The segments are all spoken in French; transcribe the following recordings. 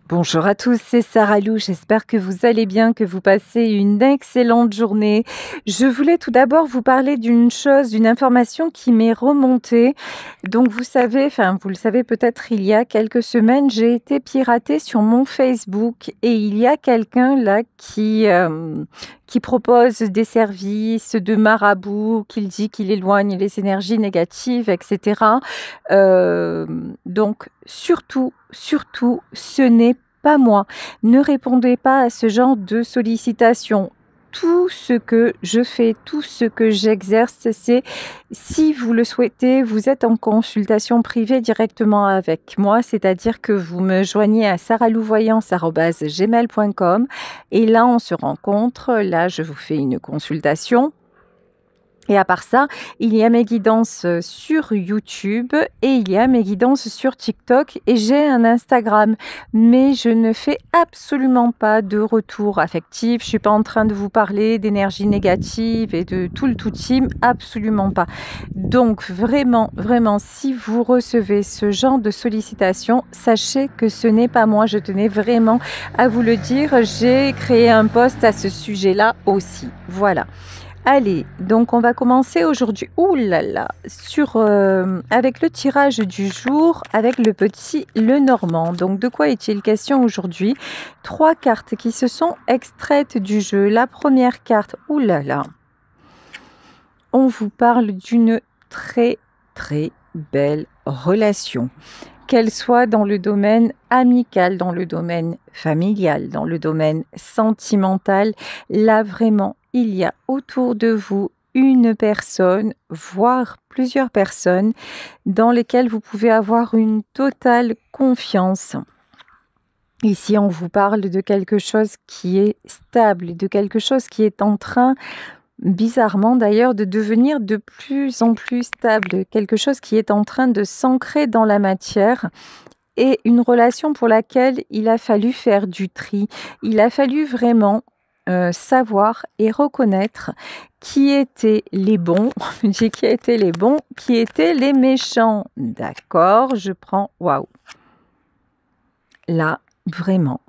Bonjour à tous, c'est Sarah Lou. J'espère que vous allez bien, que vous passez une excellente journée. Je voulais tout d'abord vous parler d'une information qui m'est remontée. Donc vous savez, enfin vous le savez peut-être, il y a quelques semaines, j'ai été piratée sur mon Facebook et il y a quelqu'un là qui propose des services de marabout, qu'il dit qu'il éloigne les énergies négatives, etc. Donc surtout, ce n'est pas moi. Ne répondez pas à ce genre de sollicitations. Tout ce que je fais, tout ce que j'exerce, c'est, si vous le souhaitez, vous êtes en consultation privée directement avec moi, c'est-à-dire que vous me joignez à sarahlouvoyance@gmail.com et là, on se rencontre. Là, je vous fais une consultation. Et à part ça, il y a mes guidances sur YouTube et il y a mes guidances sur TikTok et j'ai un Instagram. Mais je ne fais absolument pas de retour affectif. Je suis pas en train de vous parler d'énergie négative et de tout le tout team. Absolument pas. Donc vraiment, si vous recevez ce genre de sollicitation, sachez que ce n'est pas moi. Je tenais vraiment à vous le dire. J'ai créé un post à ce sujet-là aussi. Voilà. Allez, donc on va commencer aujourd'hui, ouh là là, avec le tirage du jour, avec le petit Lenormand. Donc de quoi est-il question aujourd'hui? 3 cartes qui se sont extraites du jeu. La première carte, ouh là là, on vous parle d'une très belle relation. Qu'elle soit dans le domaine amical, dans le domaine familial, dans le domaine sentimental, là vraiment, il y a autour de vous une personne, voire plusieurs personnes, dans lesquelles vous pouvez avoir une totale confiance. Ici, on vous parle de quelque chose qui est stable, de quelque chose qui est en train, bizarrement d'ailleurs, de devenir de plus en plus stable, quelque chose qui est en train de s'ancrer dans la matière et une relation pour laquelle il a fallu faire du tri. Il a fallu vraiment savoir et reconnaître qui étaient les bons, je dis qui étaient les bons, qui étaient les méchants. D'accord, je prends, waouh. Là, vraiment,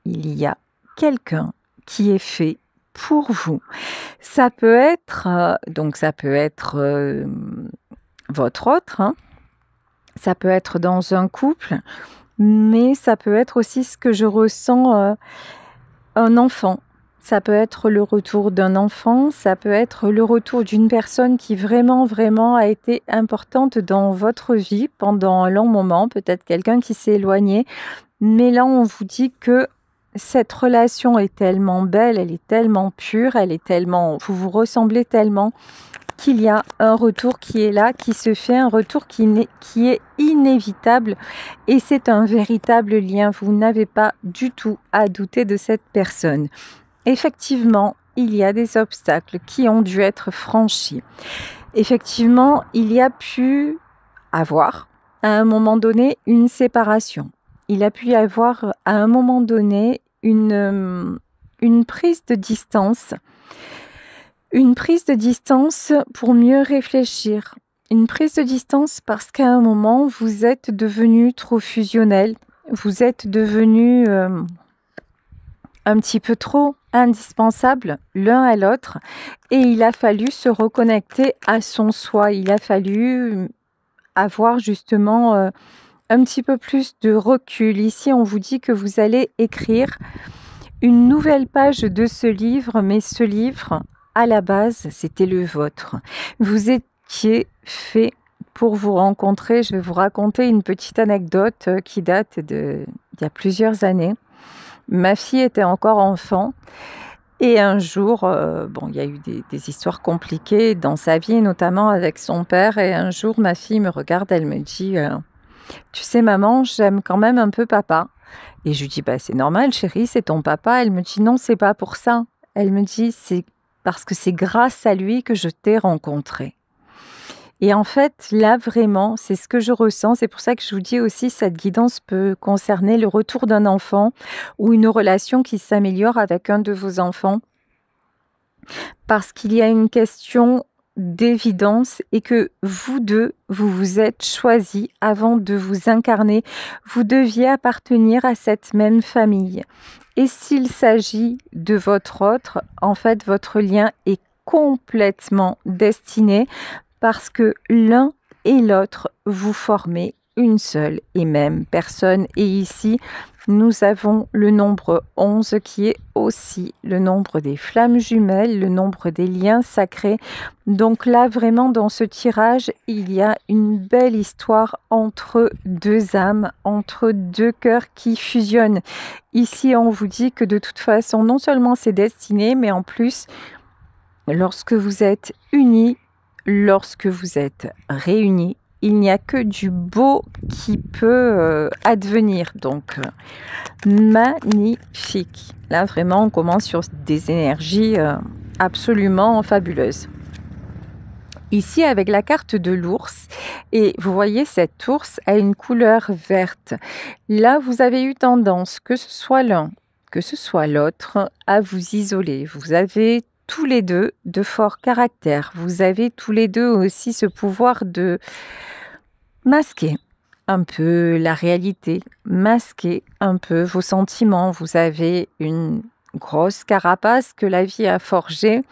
il y a quelqu'un qui est fait pour vous. Ça peut être, votre autre, hein. Ça peut être dans un couple, mais ça peut être aussi ce que je ressens, un enfant. Ça peut être le retour d'un enfant, ça peut être le retour d'une personne qui vraiment a été importante dans votre vie pendant un long moment, peut-être quelqu'un qui s'est éloigné. Mais là, on vous dit que cette relation est tellement belle, elle est tellement pure, vous vous ressemblez tellement qu'il y a un retour qui est là, qui se fait, un retour qui est inévitable et c'est un véritable lien. Vous n'avez pas du tout à douter de cette personne. Effectivement, il y a des obstacles qui ont dû être franchis. Effectivement, il y a pu avoir à un moment donné une séparation. Il a pu y avoir à un moment donné une prise de distance. Une prise de distance pour mieux réfléchir. Une prise de distance parce qu'à un moment, vous êtes devenu trop fusionnel. Vous êtes devenu un petit peu trop indispensable l'un à l'autre. Et il a fallu se reconnecter à son soi. Il a fallu avoir justement un petit peu plus de recul. Ici, on vous dit que vous allez écrire une nouvelle page de ce livre, mais ce livre, à la base, c'était le vôtre. Vous étiez fait pour vous rencontrer. Je vais vous raconter une petite anecdote qui date d'il y a plusieurs années. Ma fille était encore enfant et un jour, il y a eu des histoires compliquées dans sa vie, notamment avec son père. Et un jour, ma fille me regarde, elle me dit tu sais maman, j'aime quand même un peu papa. Et je lui dis c'est normal chérie, c'est ton papa. Elle me dit non, c'est pas pour ça. Elle me dit c'est parce que c'est grâce à lui que je t'ai rencontré. Et en fait, là, vraiment, c'est ce que je ressens. C'est pour ça que je vous dis aussi, cette guidance peut concerner le retour d'un enfant ou une relation qui s'améliore avec un de vos enfants. Parce qu'il y a une question d'évidence et que vous deux, vous vous êtes choisis avant de vous incarner. Vous deviez appartenir à cette même famille. Et s'il s'agit de votre autre, en fait, votre lien est complètement destiné parce que l'un et l'autre, vous formez une seule et même personne. Et ici, nous avons le nombre 11 qui est aussi le nombre des flammes jumelles, le nombre des liens sacrés. Donc là, vraiment, dans ce tirage, il y a une belle histoire entre deux âmes, entre deux cœurs qui fusionnent. Ici, on vous dit que de toute façon, non seulement c'est destiné, mais en plus, lorsque vous êtes unis, lorsque vous êtes réunis, il n'y a que du beau qui peut advenir. Donc, magnifique. Là, vraiment, on commence sur des énergies absolument fabuleuses. Ici, avec la carte de l'ours, et vous voyez, cet ours a une couleur verte. Là, vous avez eu tendance, que ce soit l'un, que ce soit l'autre, à vous isoler. Vous avez tous les deux de forts caractères. Vous avez tous les deux aussi ce pouvoir de masquer un peu la réalité, masquer un peu vos sentiments. Vous avez une grosse carapace que la vie a forgée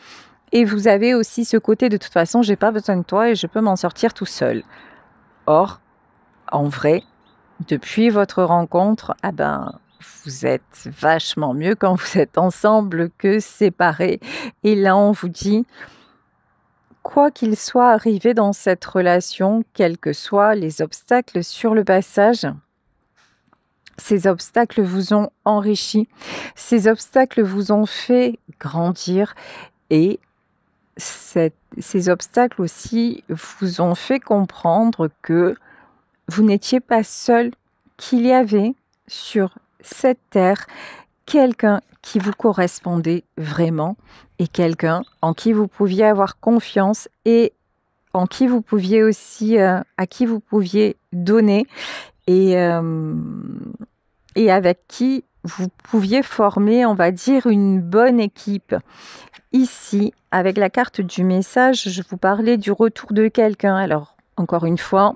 et vous avez aussi ce côté de toute façon, j'ai pas besoin de toi et je peux m'en sortir tout seul. Or, en vrai, depuis votre rencontre, vous êtes vachement mieux quand vous êtes ensemble que séparés. Et là, on vous dit, quoi qu'il soit arrivé dans cette relation, quels que soient les obstacles sur le passage, ces obstacles vous ont enrichi, ces obstacles vous ont fait grandir et ces obstacles aussi vous ont fait comprendre que vous n'étiez pas seul, qu'il y avait sur cette terre quelqu'un qui vous correspondait vraiment et quelqu'un en qui vous pouviez avoir confiance et en qui vous pouviez aussi, à qui vous pouviez donner et avec qui vous pouviez former, on va dire, une bonne équipe. Ici, avec la carte du message, je vous parlais du retour de quelqu'un. Alors, encore une fois,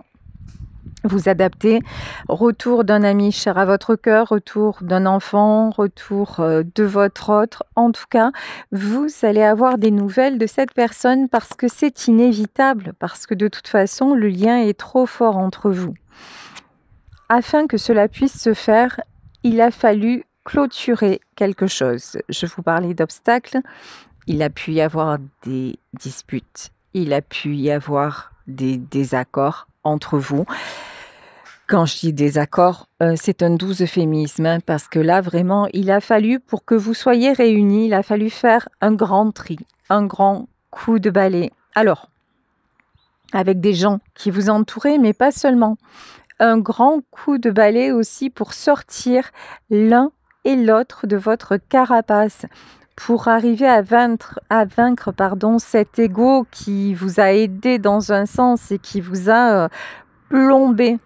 vous adaptez, retour d'un ami cher à votre cœur, retour d'un enfant, retour de votre autre. En tout cas, vous allez avoir des nouvelles de cette personne parce que c'est inévitable, parce que de toute façon, le lien est trop fort entre vous. Afin que cela puisse se faire, il a fallu clôturer quelque chose. Je vous parlais d'obstacles. Il a pu y avoir des disputes, il a pu y avoir des désaccords entre vous. Quand je dis désaccord, c'est un doux euphémisme parce que là, vraiment, il a fallu, pour que vous soyez réunis, il a fallu faire un grand tri, un grand coup de balai. Alors, avec des gens qui vous entouraient, mais pas seulement. Un grand coup de balai aussi pour sortir l'un et l'autre de votre carapace, pour arriver à vaincre cet ego qui vous a aidé dans un sens et qui vous a plombé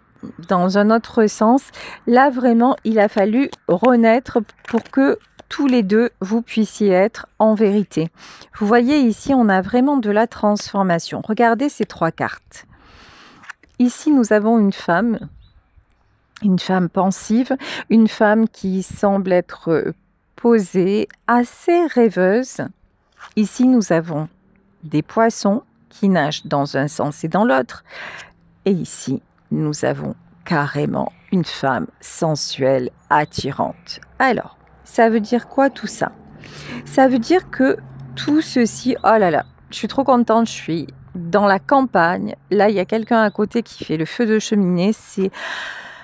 dans un autre sens. Là, vraiment, il a fallu renaître pour que tous les deux, vous puissiez être en vérité. Vous voyez ici, on a vraiment de la transformation. Regardez ces trois cartes. Ici, nous avons une femme pensive, une femme qui semble être posée, assez rêveuse. Ici, nous avons des poissons qui nagent dans un sens et dans l'autre. Et ici, nous avons carrément une femme sensuelle, attirante. Alors, ça veut dire quoi tout ça? Ça veut dire que tout ceci, oh là là, je suis trop contente, je suis dans la campagne. Là, il y a quelqu'un à côté qui fait le feu de cheminée. C'est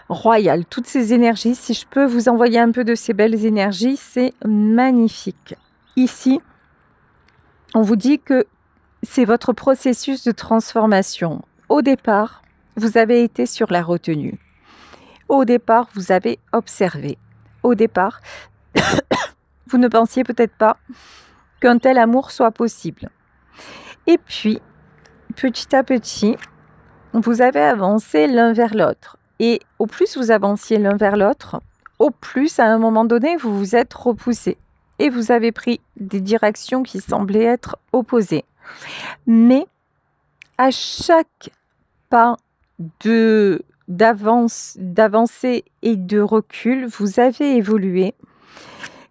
royal. Toutes ces énergies, si je peux vous envoyer un peu de ces belles énergies, c'est magnifique. Ici, on vous dit que c'est votre processus de transformation. Au départ, vous avez été sur la retenue. Au départ, vous avez observé. Au départ, vous ne pensiez peut-être pas qu'un tel amour soit possible. Et puis, petit à petit, vous avez avancé l'un vers l'autre. Et au plus vous avanciez l'un vers l'autre, au plus, à un moment donné, vous vous êtes repoussés. Et vous avez pris des directions qui semblaient être opposées. Mais à chaque pas d'avancée et de recul, vous avez évolué.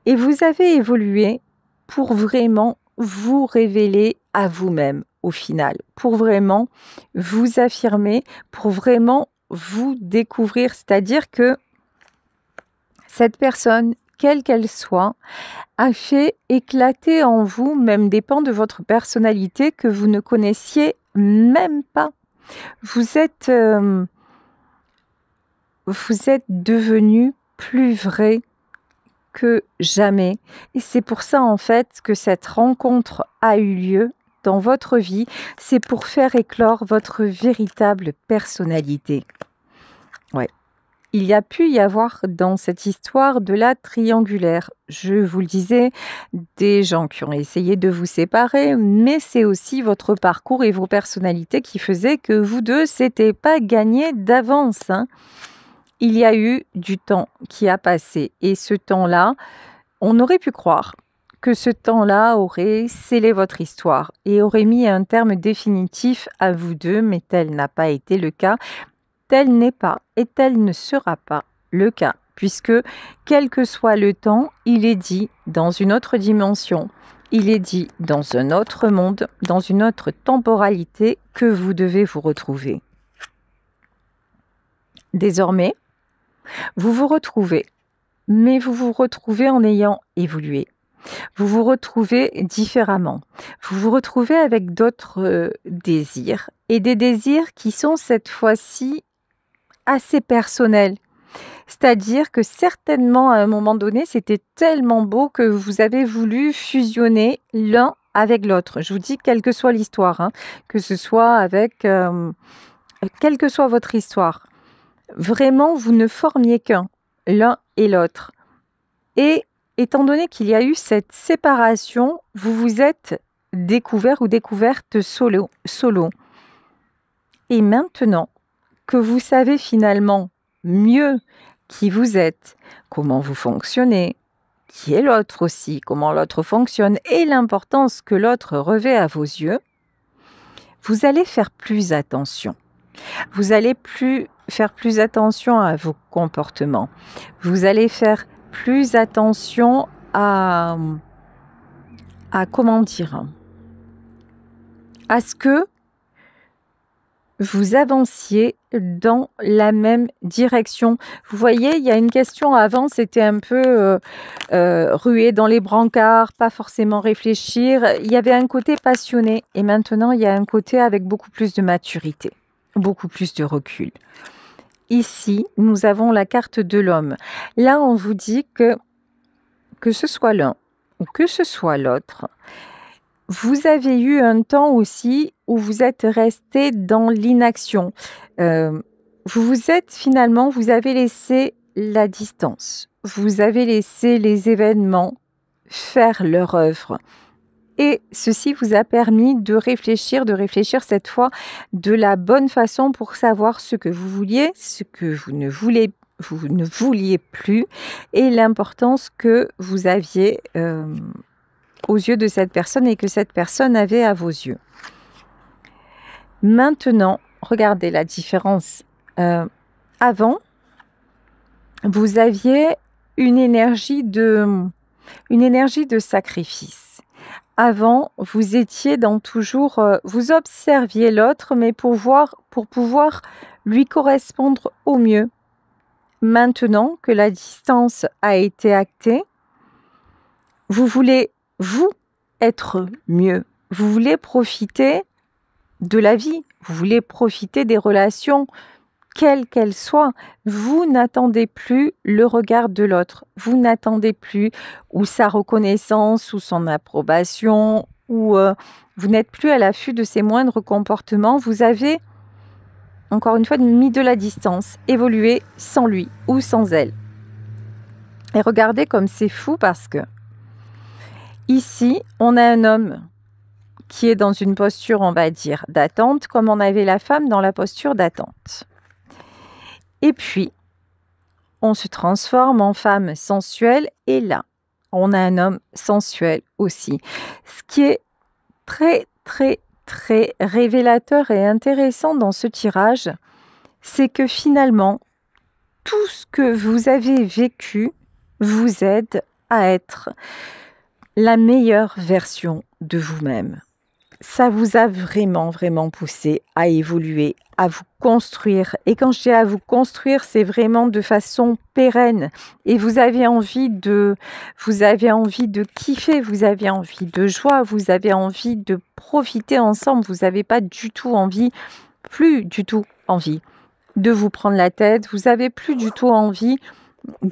Et vous avez évolué pour vraiment vous révéler à vous-même au final, pour vraiment vous affirmer, pour vraiment vous découvrir. C'est-à-dire que cette personne, quelle qu'elle soit, a fait éclater en vous même des pans de votre personnalité que vous ne connaissiez même pas. Vous êtes devenu plus vrai que jamais. Et c'est pour ça, en fait, que cette rencontre a eu lieu dans votre vie. C'est pour faire éclore votre véritable personnalité. Ouais. Il y a pu y avoir dans cette histoire de la triangulaire. Je vous le disais, des gens qui ont essayé de vous séparer, mais c'est aussi votre parcours et vos personnalités qui faisaient que vous deux, c'était pas gagné d'avance, hein. Il y a eu du temps qui a passé et ce temps-là, on aurait pu croire que ce temps-là aurait scellé votre histoire et aurait mis un terme définitif à vous deux, mais tel n'a pas été le cas. Tel n'est pas et tel ne sera pas le cas, puisque quel que soit le temps, il est dit dans une autre dimension, il est dit dans un autre monde, dans une autre temporalité que vous devez vous retrouver. Désormais, vous vous retrouvez, mais vous vous retrouvez en ayant évolué. Vous vous retrouvez différemment. Vous vous retrouvez avec d'autres désirs et des désirs qui sont cette fois-ci assez personnels. C'est-à-dire que certainement à un moment donné, c'était tellement beau que vous avez voulu fusionner l'un avec l'autre. Je vous dis quelle que soit l'histoire, hein, que ce soit avec quelle que soit votre histoire. Vraiment, vous ne formiez qu'un, l'un et l'autre. Et étant donné qu'il y a eu cette séparation, vous vous êtes découvert ou découverte solo. Et maintenant que vous savez finalement mieux qui vous êtes, comment vous fonctionnez, qui est l'autre aussi, comment l'autre fonctionne et l'importance que l'autre revêt à vos yeux, vous allez faire plus attention. Vous allez faire plus attention à vos comportements. Vous allez faire plus attention à comment dire, à ce que vous avanciez dans la même direction. Vous voyez, il y a une question avant, c'était un peu ruer dans les brancards, pas forcément réfléchir. Il y avait un côté passionné et maintenant il y a un côté avec beaucoup plus de maturité, beaucoup plus de recul. Ici, nous avons la carte de l'homme. Là, on vous dit que ce soit l'un ou que ce soit l'autre, vous avez eu un temps aussi où vous êtes resté dans l'inaction. Vous avez laissé la distance. Vous avez laissé les événements faire leur œuvre. Et ceci vous a permis de réfléchir cette fois de la bonne façon pour savoir ce que vous vouliez, ce que vous ne vouliez plus et l'importance que vous aviez aux yeux de cette personne et que cette personne avait à vos yeux. Maintenant, regardez la différence. Avant, vous aviez une énergie de sacrifice. Avant, vous étiez vous observiez l'autre, mais pour pouvoir lui correspondre au mieux. Maintenant que la distance a été actée, vous voulez, vous, être mieux. Vous voulez profiter de la vie. Vous voulez profiter des relations, quelles qu'elles soient. Vous n'attendez plus le regard de l'autre. Vous n'attendez plus ou sa reconnaissance ou son approbation ou vous n'êtes plus à l'affût de ses moindres comportements. Vous avez, encore une fois, mis de la distance, évolué sans lui ou sans elle. Et regardez comme c'est fou parce que ici, on a un homme qui est dans une posture, on va dire, d'attente, comme on avait la femme dans la posture d'attente. Et puis, on se transforme en femme sensuelle et là, on a un homme sensuel aussi. Ce qui est très, très, très révélateur et intéressant dans ce tirage, c'est que finalement, tout ce que vous avez vécu vous aide à être la meilleure version de vous-même. Ça vous a vraiment, vraiment poussé à évoluer, à vous construire. Et quand je dis à vous construire, c'est vraiment de façon pérenne. Et vous avez envie de kiffer, vous avez envie de joie, vous avez envie de profiter ensemble. Vous n'avez pas du tout envie, plus du tout envie de vous prendre la tête. Vous n'avez plus du tout envie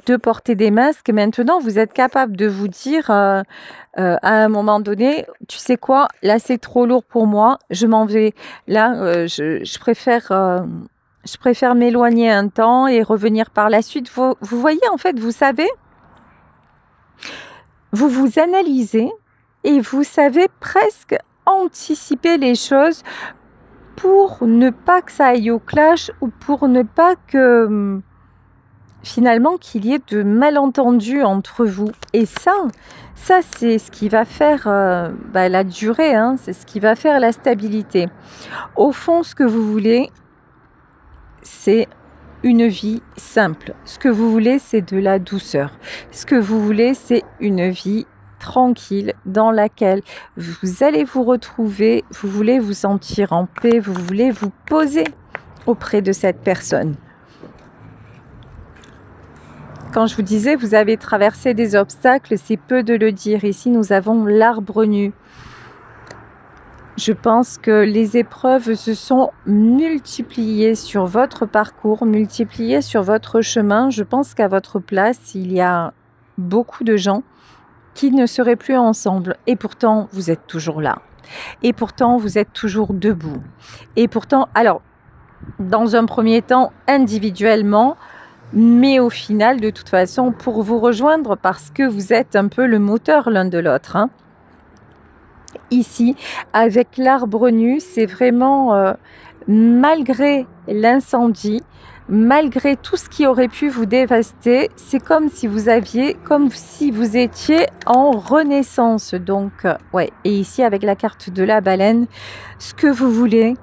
de porter des masques. Maintenant, vous êtes capable de vous dire à un moment donné, tu sais quoi, là c'est trop lourd pour moi, je m'en vais. Là, je préfère m'éloigner un temps et revenir par la suite. Vous voyez, en fait, vous savez, vous vous analysez et vous savez presque anticiper les choses pour ne pas que ça aille au clash ou pour ne pas que finalement qu'il y ait de malentendus entre vous. Et ça c'est ce qui va faire la durée, hein, c'est ce qui va faire la stabilité. Au fond, ce que vous voulez, c'est une vie simple. Ce que vous voulez, c'est de la douceur. Ce que vous voulez, c'est une vie tranquille dans laquelle vous allez vous retrouver, vous voulez vous sentir en paix, vous voulez vous poser auprès de cette personne. Quand je vous disais, vous avez traversé des obstacles, c'est peu de le dire. Ici, nous avons l'arbre nu. Je pense que les épreuves se sont multipliées sur votre parcours, multipliées sur votre chemin. Je pense qu'à votre place, il y a beaucoup de gens qui ne seraient plus ensemble. Et pourtant, vous êtes toujours là. Et pourtant, vous êtes toujours debout. Et pourtant, alors, dans un premier temps, individuellement, mais au final, de toute façon, pour vous rejoindre, parce que vous êtes un peu le moteur l'un de l'autre. Hein. Ici, avec l'arbre nu, c'est vraiment, malgré l'incendie, malgré tout ce qui aurait pu vous dévaster, c'est comme si vous étiez en renaissance. Donc, ouais. Et ici, avec la carte de la baleine, ce que vous voulez,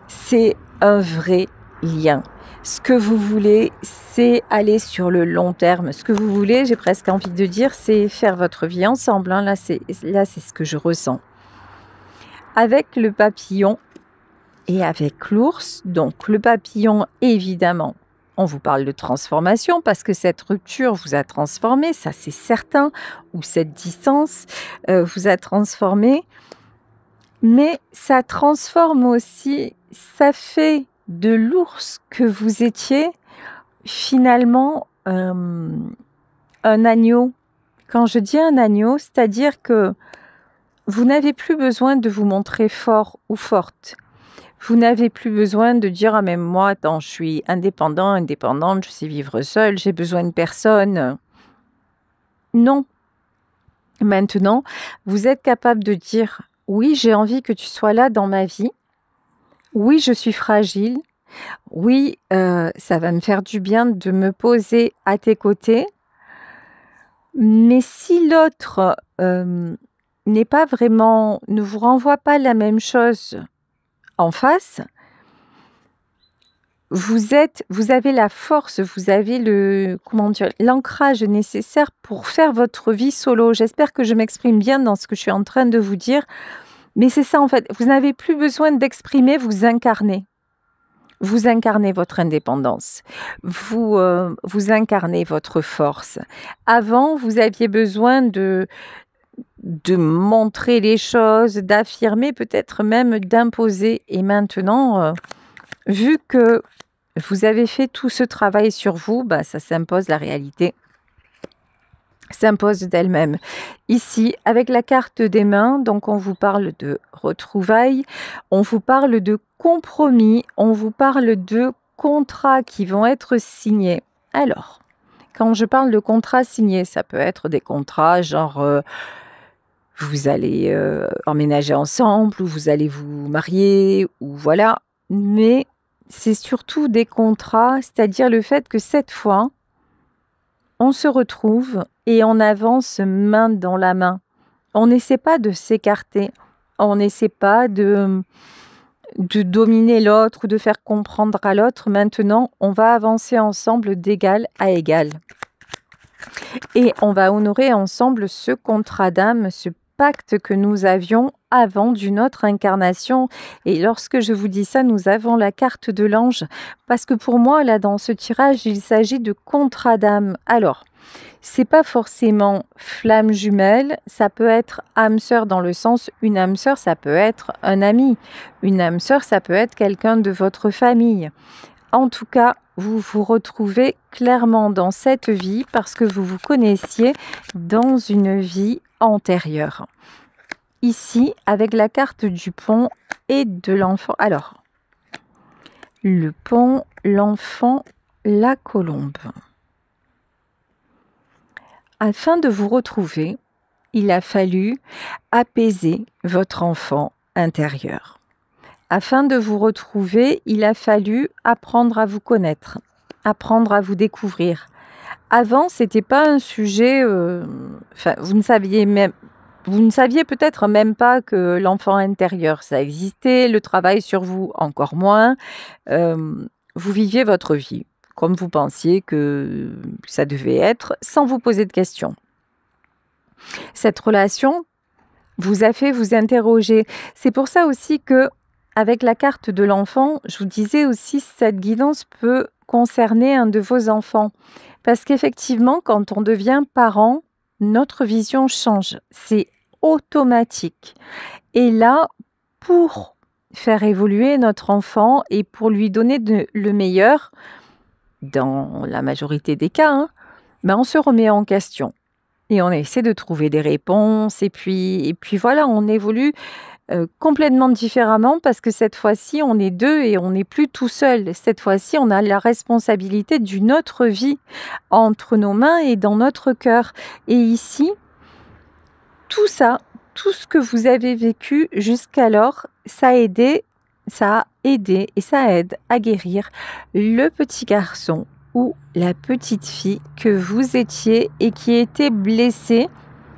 c'est un vrai lien. Ce que vous voulez, c'est aller sur le long terme. Ce que vous voulez, j'ai presque envie de dire, c'est faire votre vie ensemble. Hein. Là, c'est ce que je ressens. Avec le papillon et avec l'ours, donc le papillon, évidemment, on vous parle de transformation parce que cette rupture vous a transformé, ça c'est certain, ou cette distance vous a transformé. Mais ça transforme aussi, ça fait de l'ours que vous étiez finalement un agneau. Quand je dis un agneau, c'est-à-dire que vous n'avez plus besoin de vous montrer fort ou forte. Vous n'avez plus besoin de dire « Ah mais moi, attends, je suis indépendante, je sais vivre seule, j'ai besoin de personne. » Non. Maintenant, vous êtes capable de dire « Oui, j'ai envie que tu sois là dans ma vie. Oui, je suis fragile. Oui, ça va me faire du bien de me poser à tes côtés. Mais si l'autre n'est pas vraiment, ne vous renvoie pas la même chose en face, vous avez la force, vous avez l'ancrage nécessaire pour faire votre vie solo. J'espère que je m'exprime bien dans ce que je suis en train de vous dire. Mais c'est ça en fait, vous n'avez plus besoin d'exprimer, vous incarnez. Vous incarnez votre indépendance, vous incarnez votre force. Avant, vous aviez besoin de montrer les choses, d'affirmer, peut-être même d'imposer. Et maintenant, vu que vous avez fait tout ce travail sur vous, ça s'impose, la réalité s'impose d'elle-même. Ici, avec la carte des mains, donc on vous parle de retrouvailles, on vous parle de compromis, on vous parle de contrats qui vont être signés. Alors, quand je parle de contrats signés, ça peut être des contrats genre vous allez emménager ensemble ou vous allez vous marier ou voilà. Mais c'est surtout des contrats, c'est-à-dire le fait que cette fois, on se retrouve et on avance main dans la main. On n'essaie pas de s'écarter. On n'essaie pas de dominer l'autre ou de faire comprendre à l'autre. Maintenant, on va avancer ensemble d'égal à égal. Et on va honorer ensemble ce contrat d'âme, ce pacte que nous avions avant d'une autre incarnation. Et lorsque je vous dis ça, nous avons la carte de l'ange. Parce que pour moi, là, dans ce tirage, il s'agit de contrat d'âme. Alors, c'est pas forcément flamme jumelle, ça peut être âme sœur dans le sens, une âme sœur, ça peut être un ami. Une âme sœur, ça peut être quelqu'un de votre famille. En tout cas, vous vous retrouvez clairement dans cette vie parce que vous vous connaissiez dans une vie antérieure. Ici, avec la carte du pont et de l'enfant. Alors, le pont, l'enfant, la colombe. Afin de vous retrouver, il a fallu apaiser votre enfant intérieur. Afin de vous retrouver, il a fallu apprendre à vous connaître, apprendre à vous découvrir. Avant, c'était pas un sujet, vous ne saviez peut-être même pas que l'enfant intérieur, ça existait, le travail sur vous encore moins. Vous viviez votre vie comme vous pensiez que ça devait être, sans vous poser de questions. Cette relation vous a fait vous interroger. C'est pour ça aussi que, avec la carte de l'enfant, je vous disais aussi, cette guidance peut concerner un de vos enfants. Parce qu'effectivement, quand on devient parent, notre vision change. C'est automatique. Et là, pour faire évoluer notre enfant et pour lui donner le meilleur, dans la majorité des cas, on se remet en question. Et on essaie de trouver des réponses. Et puis voilà, on évolue complètement différemment parce que cette fois-ci, on est deux et on n'est plus tout seul. Cette fois-ci, on a la responsabilité d'une autre vie entre nos mains et dans notre cœur. Et ici, tout ça, tout ce que vous avez vécu jusqu'alors, ça a aidé et ça aide à guérir le petit garçon ou la petite fille que vous étiez et qui était blessé,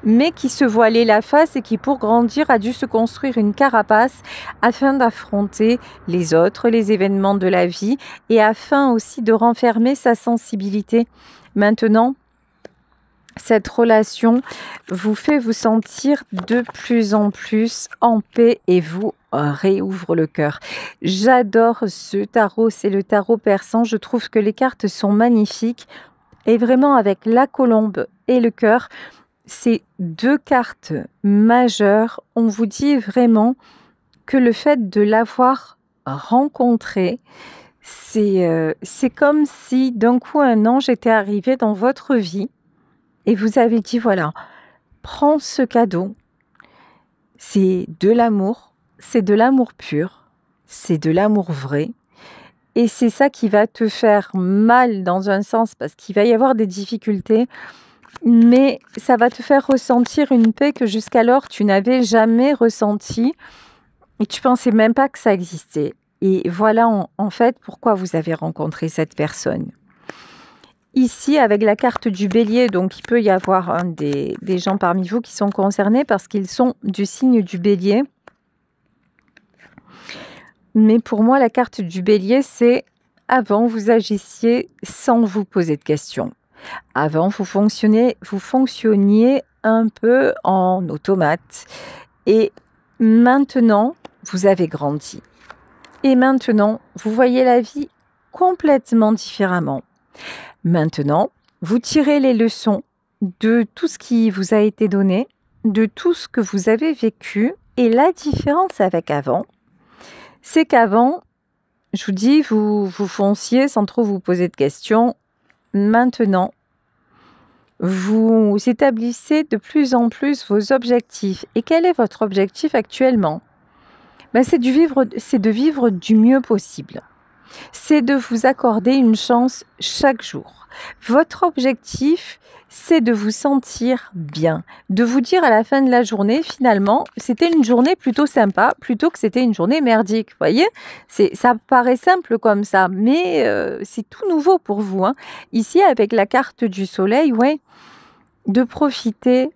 mais qui se voilait la face et qui, pour grandir, a dû se construire une carapace afin d'affronter les autres, les événements de la vie et afin aussi de renfermer sa sensibilité. Maintenant, cette relation vous fait vous sentir de plus en plus en paix et vous réouvre le cœur. J'adore ce tarot, c'est le tarot persan. Je trouve que les cartes sont magnifiques et vraiment avec la colombe et le cœur, c'est deux cartes majeures. On vous dit vraiment que le fait de l'avoir rencontré, c'est comme si d'un coup un ange était arrivé dans votre vie. Et vous avez dit, voilà, prends ce cadeau, c'est de l'amour pur, c'est de l'amour vrai. Et c'est ça qui va te faire mal dans un sens, parce qu'il va y avoir des difficultés, mais ça va te faire ressentir une paix que jusqu'alors tu n'avais jamais ressentie et tu pensais même pas que ça existait. Et voilà en fait pourquoi vous avez rencontré cette personne. Ici, avec la carte du bélier, donc il peut y avoir des gens parmi vous qui sont concernés parce qu'ils sont du signe du bélier. Mais pour moi, la carte du bélier, c'est avant, vous agissiez sans vous poser de questions. Avant, vous fonctionniez un peu en automate. Et maintenant, vous avez grandi. Et maintenant, vous voyez la vie complètement différemment. Maintenant, vous tirez les leçons de tout ce qui vous a été donné, de tout ce que vous avez vécu. Et la différence avec avant, c'est qu'avant, je vous dis, vous fonciez sans trop vous poser de questions. Maintenant, vous établissez de plus en plus vos objectifs. Et quel est votre objectif actuellement ? C'est de vivre du mieux possible. C'est de vous accorder une chance chaque jour. Votre objectif, c'est de vous sentir bien, de vous dire à la fin de la journée, finalement, c'était une journée plutôt sympa, plutôt que c'était une journée merdique. Vous voyez, ça paraît simple comme ça, mais c'est tout nouveau pour vous. Ici, avec la carte du soleil, de profiter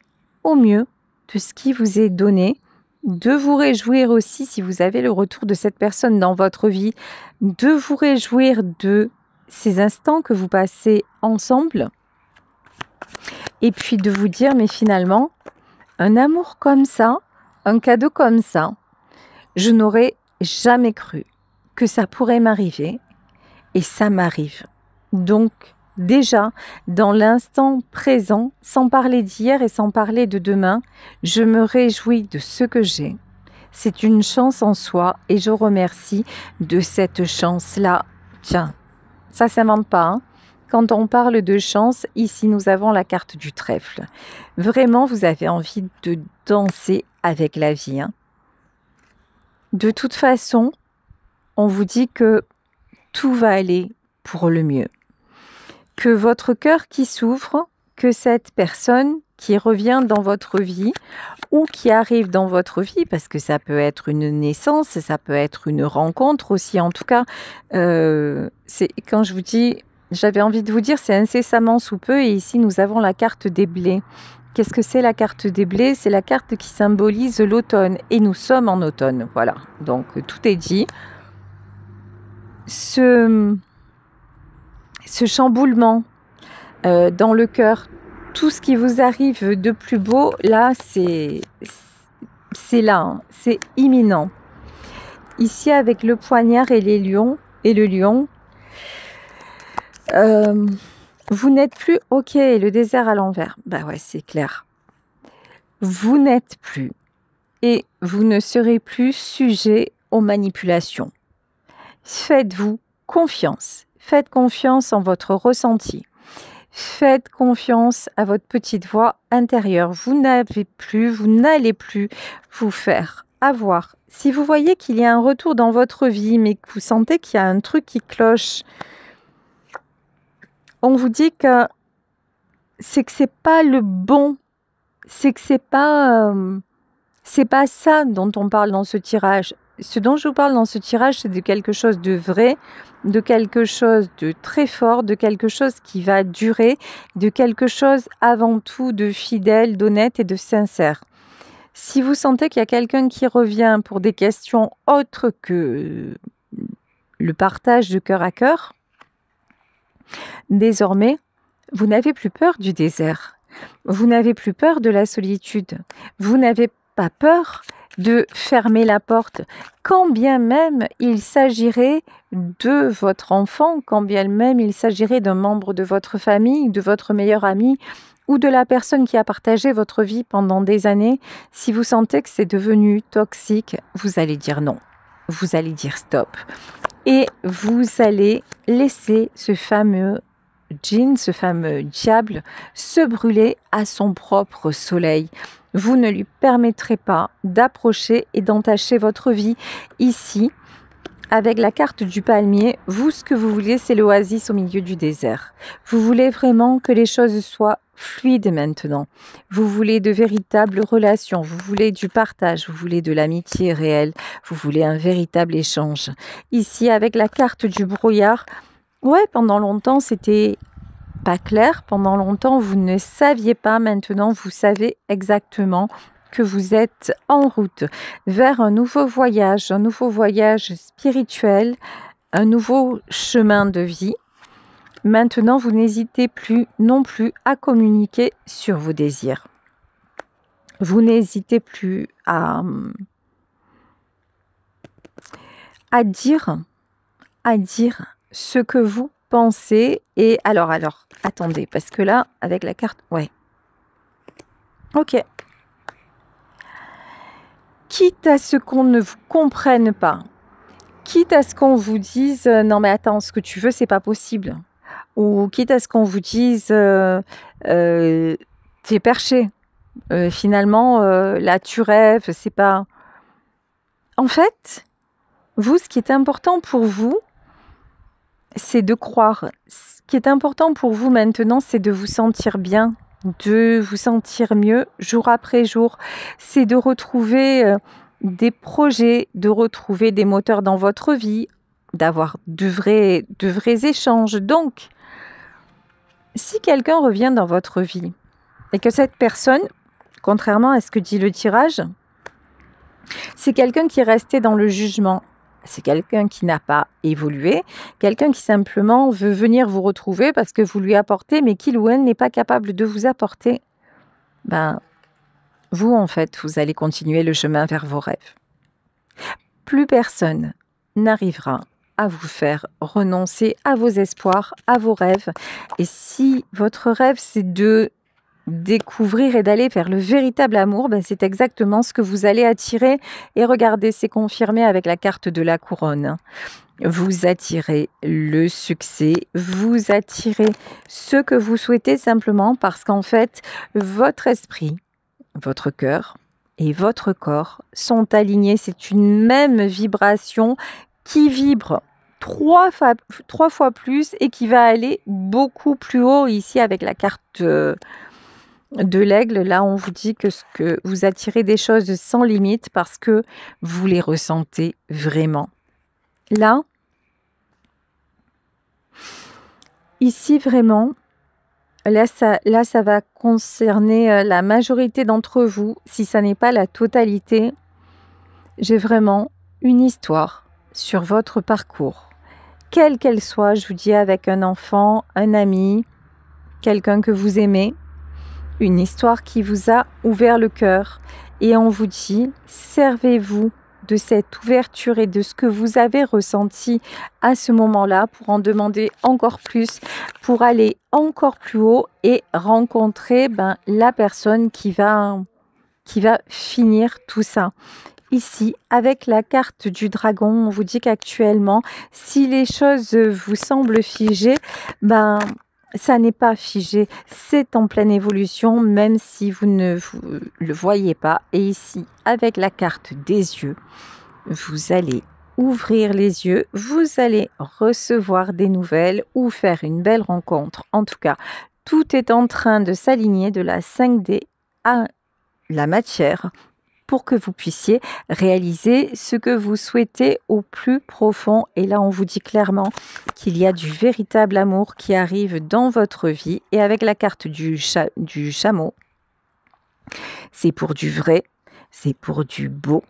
au mieux de ce qui vous est donné, de vous réjouir aussi si vous avez le retour de cette personne dans votre vie, de vous réjouir de ces instants que vous passez ensemble et puis de vous dire mais finalement, un amour comme ça, un cadeau comme ça, je n'aurais jamais cru que ça pourrait m'arriver et ça m'arrive. Donc déjà, dans l'instant présent, sans parler d'hier et sans parler de demain, je me réjouis de ce que j'ai. C'est une chance en soi et je remercie de cette chance-là. Tiens, ça s'invente pas, hein. Quand on parle de chance, ici nous avons la carte du trèfle. Vraiment, vous avez envie de danser avec la vie, hein. De toute façon, on vous dit que tout va aller pour le mieux. Que votre cœur qui souffre, que cette personne qui revient dans votre vie ou qui arrive dans votre vie, parce que ça peut être une naissance, ça peut être une rencontre aussi. En tout cas, c'est quand je vous dis, j'avais envie de vous dire, c'est incessamment sous peu. Et ici, nous avons la carte des blés. Qu'est-ce que c'est la carte des blés? C'est la carte qui symbolise l'automne. Et nous sommes en automne. Voilà, donc tout est dit. Ce chamboulement dans le cœur, tout ce qui vous arrive de plus beau, là, c'est là, hein, c'est imminent. Ici, avec le poignard et les lions, et le lion, vous n'êtes plus OK, le désert à l'envers. Bah ouais, c'est clair. Vous n'êtes plus et vous ne serez plus sujet aux manipulations. Faites-vous confiance. Faites confiance en votre ressenti. Faites confiance à votre petite voix intérieure. Vous n'allez plus vous faire avoir. Si vous voyez qu'il y a un retour dans votre vie, mais que vous sentez qu'il y a un truc qui cloche, on vous dit que c'est pas le bon, c'est pas ça dont on parle dans ce tirage. Ce dont je vous parle dans ce tirage, c'est de quelque chose de vrai, de quelque chose de très fort, de quelque chose qui va durer, de quelque chose avant tout de fidèle, d'honnête et de sincère. Si vous sentez qu'il y a quelqu'un qui revient pour des questions autres que le partage de cœur à cœur, désormais, vous n'avez plus peur du désert. Vous n'avez plus peur de la solitude. Vous n'avez pas peur de fermer la porte, quand bien même il s'agirait de votre enfant, quand bien même il s'agirait d'un membre de votre famille, de votre meilleur ami ou de la personne qui a partagé votre vie pendant des années. Si vous sentez que c'est devenu toxique, vous allez dire non, vous allez dire stop et vous allez laisser ce fameux djinn, ce fameux diable, se brûler à son propre soleil. Vous ne lui permettrez pas d'approcher et d'entacher votre vie. Ici, avec la carte du palmier, vous, ce que vous voulez, c'est l'oasis au milieu du désert. Vous voulez vraiment que les choses soient fluides maintenant. Vous voulez de véritables relations, vous voulez du partage, vous voulez de l'amitié réelle, vous voulez un véritable échange. Ici, avec la carte du brouillard, ouais, pendant longtemps, c'était pas clair. Pendant longtemps, vous ne saviez pas. Maintenant, vous savez exactement que vous êtes en route vers un nouveau voyage spirituel, un nouveau chemin de vie. Maintenant, vous n'hésitez plus non plus à communiquer sur vos désirs. Vous n'hésitez plus à dire ce que vous pensez. Et alors, attendez, parce que là, avec la carte, ouais. Ok. Quitte à ce qu'on ne vous comprenne pas, quitte à ce qu'on vous dise non mais attends, ce que tu veux c'est pas possible, ou quitte à ce qu'on vous dise t'es perché, finalement là tu rêves, c'est pas. En fait, vous, ce qui est important pour vous, c'est de croire. Ce qui est important pour vous maintenant, c'est de vous sentir bien, de vous sentir mieux jour après jour. C'est de retrouver des projets, de retrouver des moteurs dans votre vie, d'avoir de vrais échanges. Donc, si quelqu'un revient dans votre vie et que cette personne, contrairement à ce que dit le tirage, C'est quelqu'un qui est resté dans le jugement. C'est quelqu'un qui n'a pas évolué, quelqu'un qui simplement veut venir vous retrouver parce que vous lui apportez, mais qu'il ou elle n'est pas capable de vous apporter. Ben, vous, en fait, vous allez continuer le chemin vers vos rêves. Plus personne n'arrivera à vous faire renoncer à vos espoirs, à vos rêves. Et si votre rêve, c'est de découvrir et d'aller vers le véritable amour, ben c'est exactement ce que vous allez attirer. Et regardez, c'est confirmé avec la carte de la couronne. Vous attirez le succès, vous attirez ce que vous souhaitez simplement parce qu'en fait, votre esprit, votre cœur et votre corps sont alignés. C'est une même vibration qui vibre trois fois plus et qui va aller beaucoup plus haut ici avec la carte de l'aigle. Là, on vous dit que vous attirez des choses sans limite parce que vous les ressentez vraiment. Là, ici vraiment, là ça va concerner la majorité d'entre vous. Si ça n'est pas la totalité, j'ai vraiment une histoire sur votre parcours. Quelle qu'elle soit, je vous dis, avec un enfant, un ami, quelqu'un que vous aimez, une histoire qui vous a ouvert le cœur. Et on vous dit, servez-vous de cette ouverture et de ce que vous avez ressenti à ce moment-là pour en demander encore plus, pour aller encore plus haut et rencontrer la personne qui va finir tout ça. Ici, avec la carte du dragon, on vous dit qu'actuellement, si les choses vous semblent figées, ça n'est pas figé, c'est en pleine évolution, même si vous ne le voyez pas. Et ici, avec la carte des yeux, vous allez ouvrir les yeux, vous allez recevoir des nouvelles ou faire une belle rencontre. En tout cas, tout est en train de s'aligner de la 5D à la matière pour que vous puissiez réaliser ce que vous souhaitez au plus profond. Et là, on vous dit clairement qu'il y a du véritable amour qui arrive dans votre vie. Et avec la carte du chameau, c'est pour du vrai, c'est pour du beau.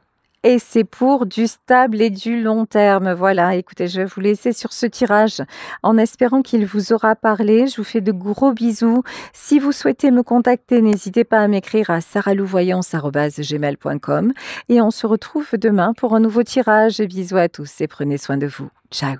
Et c'est pour du stable et du long terme. Voilà, écoutez, je vais vous laisser sur ce tirage en espérant qu'il vous aura parlé. Je vous fais de gros bisous. Si vous souhaitez me contacter, n'hésitez pas à m'écrire à saralouvoyance@gmail.com. Et on se retrouve demain pour un nouveau tirage. Bisous à tous et prenez soin de vous. Ciao.